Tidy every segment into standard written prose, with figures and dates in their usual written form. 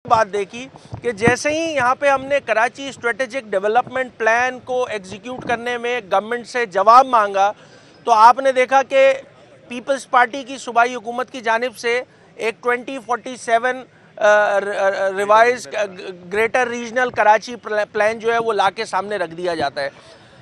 बात देखी कि जैसे ही यहाँ पे हमने कराची स्ट्रेटेजिक डेवलपमेंट प्लान को एग्जीक्यूट करने में गवर्नमेंट से जवाब मांगा तो आपने देखा कि पीपल्स पार्टी की सूबाई हुकूमत की जानिब से एक 2047 revise greater regional Karachi plan जो है वो ला के सामने रख दिया जाता है।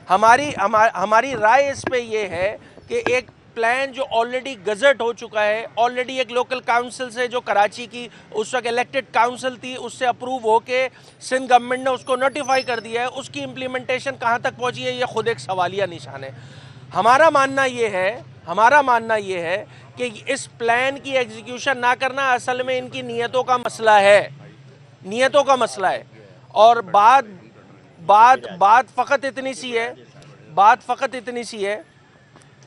हमारी राय इस पे ये है कि एक प्लान जो ऑलरेडी गजट हो चुका है, ऑलरेडी एक लोकल काउंसिल से जो कराची की उस वक्त इलेक्टेड काउंसिल थी उससे अप्रूव होके सिंध गवर्नमेंट ने उसको नोटिफाई कर दिया है, उसकी इम्प्लीमेंटेशन कहाँ तक पहुँची है ये खुद एक सवालिया निशान है। हमारा मानना ये है कि इस प्लान की एग्जीक्यूशन ना करना असल में इनकी नीयतों का मसला है। और बात फ़कत इतनी सी है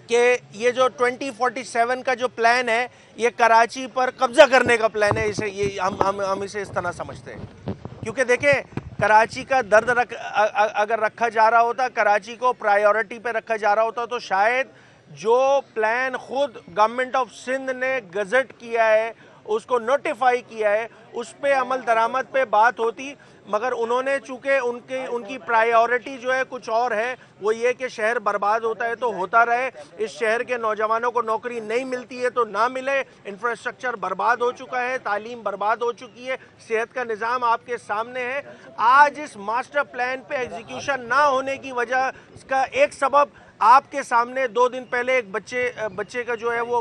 कि ये जो 2047 का जो प्लान है ये कराची पर कब्जा करने का प्लान है। इसे ये हम इसे इस तरह समझते हैं, क्योंकि देखें कराची का दर्द अगर रखा जा रहा होता, कराची को प्रायोरिटी पे रखा जा रहा होता तो शायद जो प्लान खुद गवर्नमेंट ऑफ सिंध ने गजट किया है, उसको नोटिफाई किया है, उस पे अमल दरामद पे बात होती। मगर उन्होंने चूँकि उनकी प्रायोरिटी जो है कुछ और है, वो ये कि शहर बर्बाद होता है तो होता रहे, इस शहर के नौजवानों को नौकरी नहीं मिलती है तो ना मिले, इंफ्रास्ट्रक्चर बर्बाद हो चुका है, तालीम बर्बाद हो चुकी है, सेहत का निज़ाम आपके सामने है। आज इस मास्टर प्लान पे एग्जीक्यूशन ना होने की वजह का एक सबब आपके सामने 2 दिन पहले एक बच्चे का जो है वो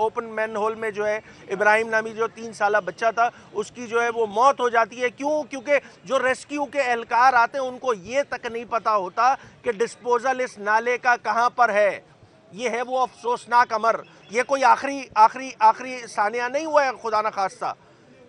ओपन मैन होल में जो है इब्राहिम नामी जो 3 साल बच्चा था उसकी जो है वो मौत हो जाती है। क्यों? क्योंकि जो रेस्क्यू के एहलकार आते हैं उनको ये तक नहीं पता होता कि डिस्पोजल इस नाले का कहाँ पर है। ये है वो अफसोसनाक अमर। ये कोई आखिरी सानिया नहीं हुआ है, खुदा न खास्ता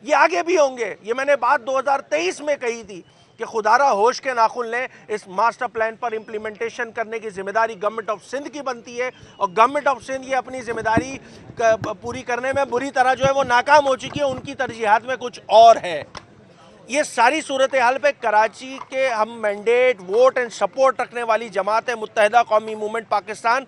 ये आगे भी होंगे। ये मैंने बात 2023 में कही थी कि खुदारा होश के नाखुन लें, इस मास्टर प्लान पर इम्प्लीमेंटेशन करने की जिम्मेदारी गवर्नमेंट ऑफ सिंध की बनती है और गवर्नमेंट ऑफ सिंध ये अपनी जिम्मेदारी पूरी करने में बुरी तरह जो है वो नाकाम हो चुकी है। उनकी तरजीहात में कुछ और है। ये सारी सूरत हाल पे कराची के हम मैंडेट वोट एंड सपोर्ट रखने वाली जमात है मुत्तहिदा कौमी मूवमेंट पाकिस्तान।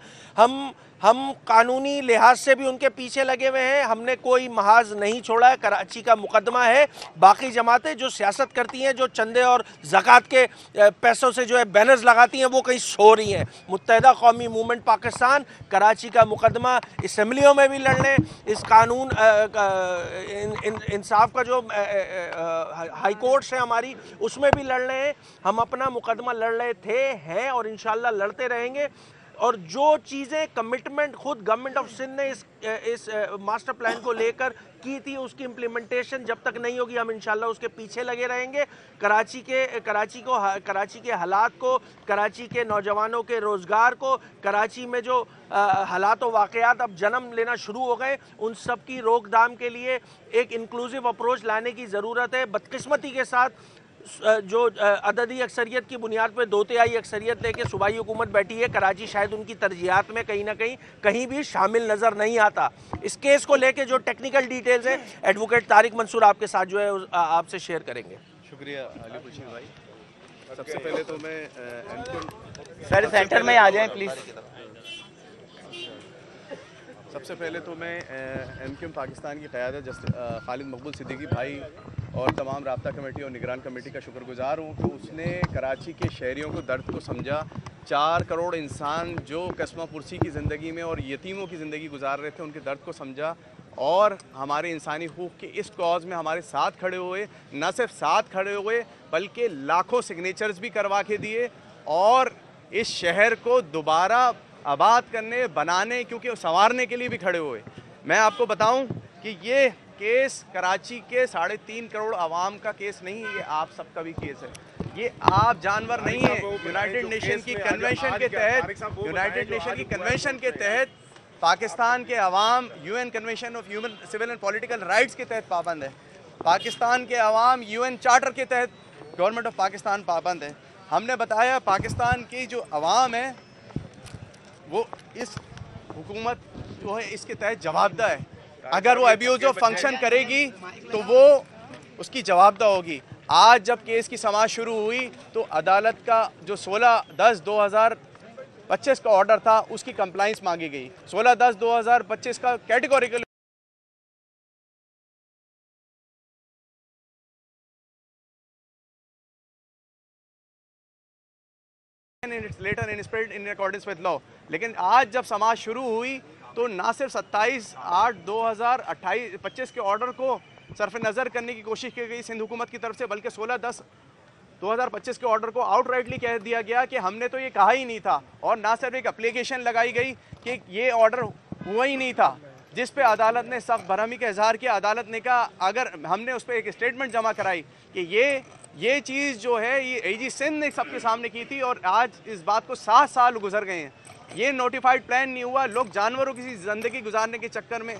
हम कानूनी लिहाज से भी उनके पीछे लगे हुए हैं, हमने कोई महाज नहीं छोड़ा है। कराची का मुकदमा है। बाकी जमातें जो सियासत करती हैं, जो चंदे और ज़कात के पैसों से जो है बैनर्स लगाती हैं, वो कहीं सो रही हैं। मुत्तहिदा कौमी मूवमेंट पाकिस्तान कराची का मुकदमा असम्बलियों में भी लड़ लें, इस कानून इंसाफ का जो हाई कोर्ट्स है हमारी उसमें भी लड़ रहे हैं। हम अपना मुकदमा लड़ रहे थे, हैं और इंशाल्लाह लड़ते रहेंगे। और जो चीज़ें कमिटमेंट खुद गवर्नमेंट ऑफ सिंध ने इस मास्टर प्लान को लेकर की थी, उसकी इम्प्लीमेंटेशन जब तक नहीं होगी हम इंशाल्लाह उसके पीछे लगे रहेंगे। कराची के हालात को, कराची के नौजवानों के रोज़गार को, कराची में जो हालात व वाक़यात अब जन्म लेना शुरू हो गए, उन सब की रोकथाम के लिए एक इंक्लूसिव अप्रोच लाने की ज़रूरत है। बदकिस्मती के साथ जो अददी अक्सरियत की बुनियाद पर 2/3 अक्सरियत लेके सूबाई हुकूमत बैठी है, कराची शायद उनकी तरजीहात में कहीं ना कहीं भी शामिल नज़र नहीं आता। इस केस को लेके जो टेक्निकल डिटेल्स हैं एडवोकेट तारिक मंसूर आपके साथ जो है आपसे शेयर करेंगे। शुक्रिया अली खुर्शीद भाई। सबसे पहले तो मैं सर सेंटर में आ जाएं प्लीज़। सबसे पहले तो मैं एमक्यूएम पाकिस्तान की क़यादत खालिद मकबूल सिद्दीकी भाई और तमाम राब्ता कमेटी और निगरान कमेटी का शुक्रगुजार हूँ कि उसने कराची के शहरियों को दर्द को समझा। 4 करोड़ इंसान जो कस्मा पुरसी की ज़िंदगी में और यतीमों की ज़िंदगी गुजार रहे थे, उनके दर्द को समझा और हमारे इंसानी हुकूक़ के इस कॉज में हमारे साथ खड़े हुए। न सिर्फ साथ खड़े हुए बल्कि लाखों सिग्नेचर्स भी करवा के दिए और इस शहर को दोबारा आबाद करने, बनाने, क्योंकि संवारने के लिए भी खड़े हुए। मैं आपको बताऊं कि ये केस कराची के 3.5 करोड़ आवाम का केस नहीं है, ये आप सबका भी केस है। ये आप जानवर नहीं है। यूनाइटेड नेशन की कन्वेंशन के तहत पाकिस्तान के अवाम UN convention of human civil and political rights के तहत पाबंद है। पाकिस्तान के अवाम यूएन चार्टर के तहत गवर्नमेंट ऑफ पाकिस्तान पाबंद है। हमने बताया पाकिस्तान की जो अवाम है वो इस हुकूमत जो है इसके तहत जवाबदा है। अगर वो अब्यूज ऑफ फंक्शन करेगी तो वो उसकी जवाबदा होगी। आज जब केस की समाअत शुरू हुई तो अदालत का जो 16/10/2025 का ऑर्डर था उसकी कंप्लाइंस मांगी गई। 16/10/2025 का categorical later in spirit in accordance with law. लेकिन आज जब समाज शुरू हुई तो ना सिर्फ 27/8/2025 के ऑर्डर को सरफ नज़र करने की कोशिश की गई सिंध हुकूमत की तरफ से, बल्कि 16/10/2025 के ऑर्डर को आउटराइटली कह दिया गया कि हमने तो ये कहा ही नहीं था, और ना सिर्फ एक एप्लीकेशन लगाई गई कि ये ऑर्डर हुआ ही नहीं था, जिस पे अदालत ने सख्त बरहमी का इजहार किया। अदालत ने कहा, अगर हमने उस पर एक स्टेटमेंट जमा कराई कि ये चीज़ जो है ये AG सिंध ने सबके सामने की थी, और आज इस बात को 7 साल गुजर गए हैं, ये नोटिफाइड प्लान नहीं हुआ, लोग जानवरों की ज़िंदगी गुजारने के चक्कर में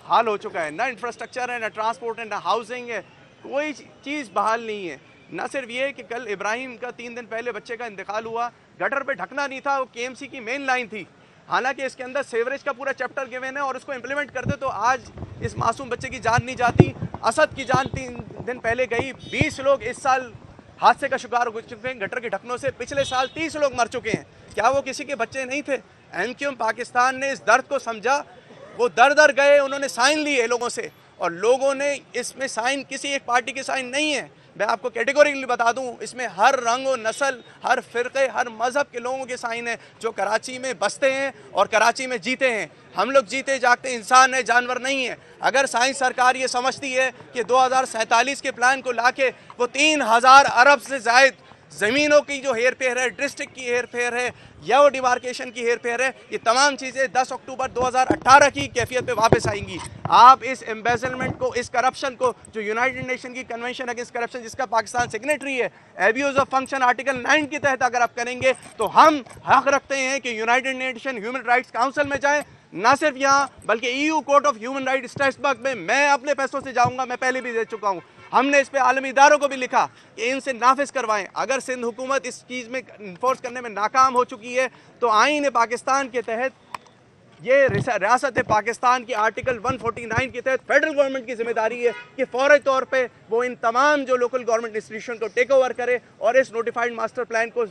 हाल हो चुका है। ना इंफ्रास्ट्रक्चर है, ना ट्रांसपोर्ट है, ना हाउसिंग है, कोई चीज़ बहाल नहीं है। ना सिर्फ ये कि कल इब्राहिम का 3 दिन पहले बच्चे का इंतकाल हुआ, गटर पे ढकना नहीं था, वो KMC की मेन लाइन थी, हालांकि इसके अंदर सेवरेज का पूरा चैप्टर गिवन है, और उसको इम्प्लीमेंट करते तो आज इस मासूम बच्चे की जान नहीं जाती। असद की जान 3 दिन पहले गई। 20 लोग इस साल हादसे का शिकार हो चुके हैं गटर के ढकनों से, पिछले साल 30 लोग मर चुके हैं। क्या वो किसी के बच्चे नहीं थे? MQM पाकिस्तान ने इस दर्द को समझा, वो दर गए, उन्होंने साइन लिए लोगों से, और लोगों ने इसमें साइन किसी एक पार्टी के साइन नहीं है। मैं आपको कैटेगोरिकली बता दूं, इसमें हर रंग और नस्ल, हर फ़िरक़े, हर मज़हब के लोगों के साइन है जो कराची में बसते हैं और कराची में जीते हैं। हम लोग जीते जागते इंसान है, जानवर नहीं है। अगर साइंस सरकार ये समझती है कि 2047 के प्लान को लाके वो 3000 अरब से ज़ायद ज़मीनों की जो हेर फेर है, डिस्ट्रिक्ट की हेर फेर है या वो डिमार्केशन की हेर फेर है, ये तमाम चीज़ें 10 अक्टूबर 2018 की कैफियत पे वापस आएंगी। आप इस एम्बेजलमेंट को, इस करप्शन को, जो यूनाइटेड नेशन की कन्वेंशन अगेंस्ट करप्शन जिसका पाकिस्तान सिग्नेटरी है, एब्यूज़ ऑफ फंक्शन आर्टिकल 9 के तहत अगर आप करेंगे तो हम हक रखते हैं कि United nation human rights council में जाएँ, ना सिर्फ यहाँ बल्कि EU court of human right Strasbourg में मैं अपने पैसों से जाऊँगा, मैं पहले भी दे चुका हूँ। हमने इस पे आलमी इदारों को भी लिखा कि इनसे नाफिज करवाएं। अगर सिंध हुकूमत इस चीज़ में इन्फोर्स करने में नाकाम हो चुकी है तो आईन पाकिस्तान के तहत, ये रियासत पाकिस्तान की आर्टिकल 149 के तहत फेडरल गवर्नमेंट की जिम्मेदारी है कि फौरी तौर पे वो इन तमाम जो लोकल गवर्नमेंट इंस्टीट्यूशन को टेक ओवर करे और इस नोटिफाइड मास्टर प्लान को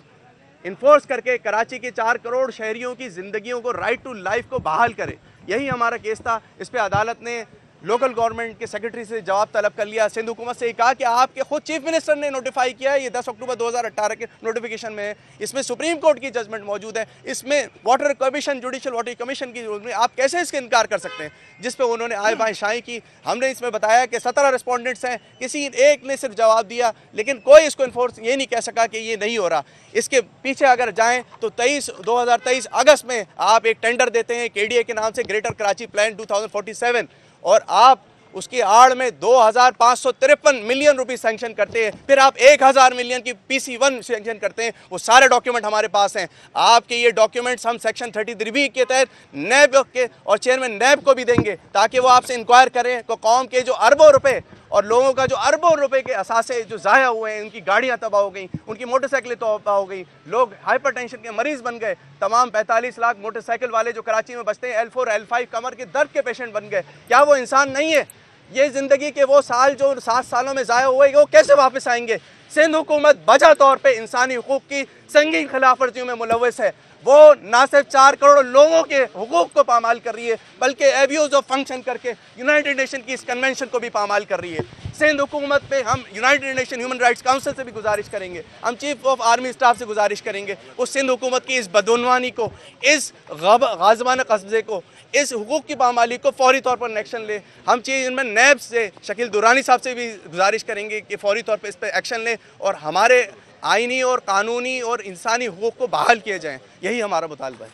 इन्फोर्स करके कराची के 4 करोड़ शहरियों की ज़िंदगियों को, राइट टू लाइफ को बहाल करे। यही हमारा केस था। इस पर अदालत ने लोकल गवर्नमेंट के सेक्रेटरी से जवाब तलब कर लिया। सिंध हुकूमत से कहा कि आपके खुद चीफ मिनिस्टर ने नोटिफाई किया है, ये 10 अक्टूबर 2018 के नोटिफिकेशन में है, इसमें सुप्रीम कोर्ट की जजमेंट मौजूद है, इसमें water commission, judicial water commission की जरूरत है, आप कैसे इसके इनकार कर सकते हैं? जिस पे उन्होंने आए बाएं शाई की। हमने इसमें बताया कि 17 रिस्पॉन्डेंट्स हैं, किसी एक ने सिर्फ जवाब दिया, लेकिन कोई इसको इन्फोर्स ये नहीं कह सका कि ये नहीं हो रहा। इसके पीछे अगर जाएँ तो 2023 अगस्त में आप एक टेंडर देते हैं KDA के नाम से, ग्रेटर कराची प्लान 2047, और आप उसकी आड़ में 2553 मिलियन रुपए सैंक्शन करते हैं, फिर आप 1000 मिलियन की PC1 सैंक्शन करते हैं। वो सारे डॉक्यूमेंट हमारे पास हैं। आपके ये डॉक्यूमेंट्स हम सेक्शन 33B के तहत नैब के और चेयरमैन नैब को भी देंगे ताकि वो आपसे इंक्वायर करें कि कौम के जो अरबों रुपए और लोगों का जो अरबों रुपए के असासे जो ज़ाया हुए हैं, उनकी गाड़ियाँ तबाह हो गई, उनकी मोटरसाइकिलें तबाह हो गई, लोग हाइपरटेंशन के मरीज़ बन गए, तमाम 45 लाख मोटरसाइकिल वाले जो कराची में बसते हैं L4 L5 कमर के दर्द के पेशेंट बन गए। क्या वो इंसान नहीं है? ये ज़िंदगी के वो साल जो 7 सालों में ज़ाया हुए, वो कैसे वापस आएंगे? सिंध हुकूमत बजा तौर पे इंसानी हुकूक की संगीन खिलाफ वर्जियों में मुलव्वस है। वो ना सिर्फ 4 करोड़ लोगों के हुकूक को पामाल कर रही है, बल्कि एब्यूज़ ऑफ फंक्शन करके यूनाइटेड नेशन की इस कन्वेंशन को भी पामाल कर रही है। सिंध हुकूमत पे हम United nation human rights council से भी गुजारिश करेंगे, हम चीफ ऑफ आर्मी स्टाफ से गुजारिश करेंगे, उस सिंध हुकूमत की इस बदउनवानी को, इस गाज़िबाना कब्ज़े को, इस हुकूक की पामाली को फौरी तौर पर एक्शन ले। हम चीज़ इनमें नैब से, शकील दुरानी साहब से भी गुजारिश करेंगे कि फौरी तौर पर इस पर एक्शन ले और हमारे आईनी और कानूनी और इंसानी हुकूक को बहाल किए जाएँ। यही हमारा मुतालबा है।